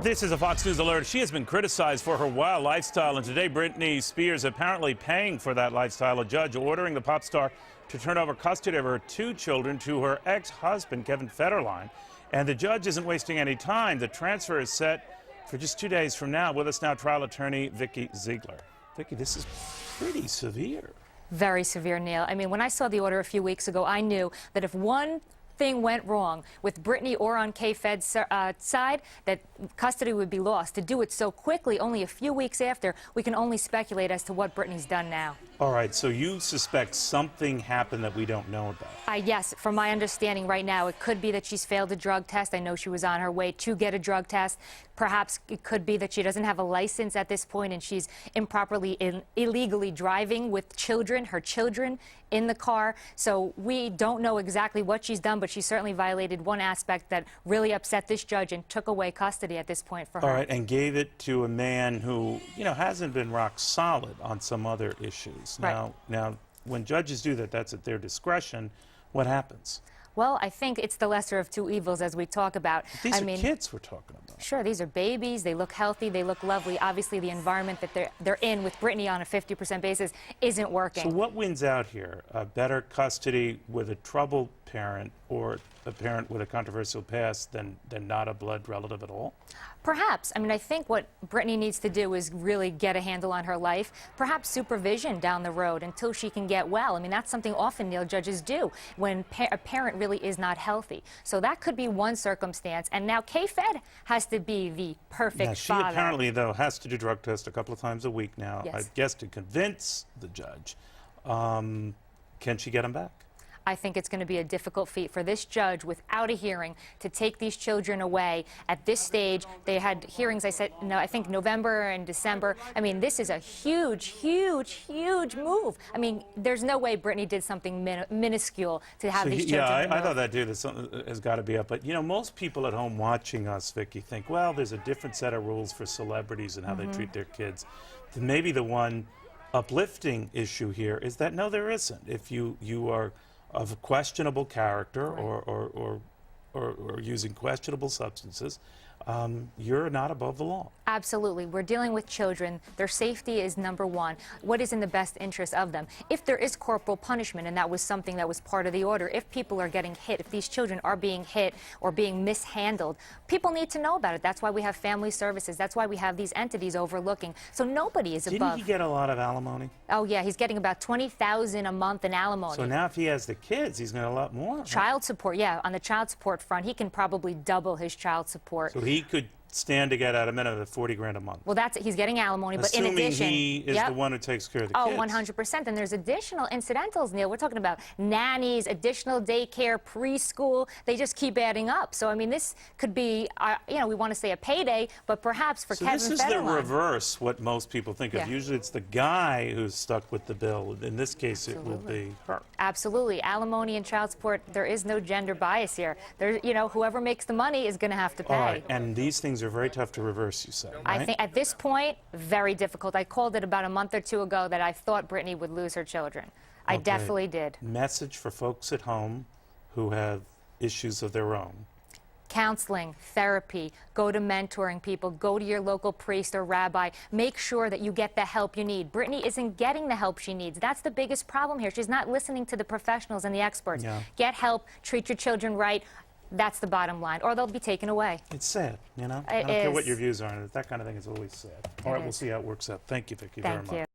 This is a Fox News alert. She has been criticized for her wild lifestyle, and today Britney Spears apparently paying for that lifestyle. A judge ordering the pop star to turn over custody of her two children to her ex-husband, Kevin Federline. And the judge isn't wasting any time. The transfer is set for just 2 days from now. With us now, trial attorney Vikki Ziegler. Vikki, this is pretty severe. Very severe, Neil. I mean, when I saw the order a few weeks ago, I knew that if one thing went wrong with Britney or on K-Fed's side, that custody would be lost. To do it so quickly, only a few weeks after, we can only speculate as to what Britney's done now. All right, so you suspect something happened that we don't know about? Yes, from my understanding right now, it could be that she's failed a drug test. I know she was on her way to get a drug test. Perhaps it could be that she doesn't have a license at this point and she's improperly, illegally driving with children, her children, in the car. So we don't know exactly what she's done, but she certainly violated one aspect that really upset this judge and took away custody at this point for her. All right, and gave it to a man who, you know, hasn't been rock solid on some other issues. Right. Now, when judges do that, that's at their discretion. What happens? Well, I think it's the lesser of two evils, as we talk about. These are kids we're talking about. Sure, these are babies. They look healthy. They look lovely. Obviously, the environment that they're in with Britney on a 50% basis isn't working. So what wins out here? Better custody with a troubled parent or a parent with a controversial past than not a blood relative at all? Perhaps. I mean, I think what Britney needs to do is really get a handle on her life, perhaps supervision down the road until she can get well. I mean, that's something often, Neil, judges do when a parent really is not healthy. So that could be one circumstance. And now K-Fed has to be the perfect father. She apparently, though, has to do drug tests a couple of times a week now, yes. I guess to convince the judge. Can she get him back? I think it's going to be a difficult feat for this judge without a hearing to take these children away at this stage. They had hearings, I think November and December. I mean, this is a huge, huge, huge move. I mean, there's no way Britney did something minuscule to have these children removed. I thought that too, that has got to be up. But, you know, most people at home watching us, Vikki, think, well, there's a different set of rules for celebrities and how they treat their kids. Maybe the one uplifting issue here is that, no, there isn't. If you are of questionable character or using questionable substances, you're not above the law. Absolutely. We're dealing with children. Their safety is number one. What is in the best interest of them? If there is corporal punishment, and that was something that was part of the order, if people are getting hit, if these children are being hit or being mishandled, people need to know about it. That's why we have family services. That's why we have these entities overlooking. So nobody is above. Didn't he get a lot of alimony? Oh, yeah. He's getting about $20,000 a month in alimony. So now if he has the kids, he's going to a lot more. Child support, yeah. On the child support front, he can probably double his child support. So he could stand to get at a minimum of 40 grand a month. Well, he's getting alimony, but in addition, assuming he is the one who takes care of the kids. Oh, 100%. And there's additional incidentals, Neil. We're talking about nannies, additional daycare, preschool. They just keep adding up. So, I mean, this could be, you know, we want to say a payday, but perhaps for Kevin Federline. So this is the reverse, what most people think of. Usually it's the guy who's stuck with the bill. In this case, it will be her. Absolutely. Alimony and child support, there is no gender bias here. You know, whoever makes the money is going to have to pay. All right. And these things are very tough to reverse, you say, right? I think at this point, very difficult. I called it about a month or two ago that I thought Britney would lose her children. I definitely did. Message for folks at home who have issues of their own. Counseling, therapy, go to mentoring people, go to your local priest or rabbi. Make sure that you get the help you need. Britney isn't getting the help she needs. That's the biggest problem here. She's not listening to the professionals and the experts. Yeah. Get help, treat your children right. That's the bottom line, or they'll be taken away. It's sad, you know? I don't care what your views are on it. That kind of thing is always sad. All right, we'll see how it works out. Thank you, Vikki, very much.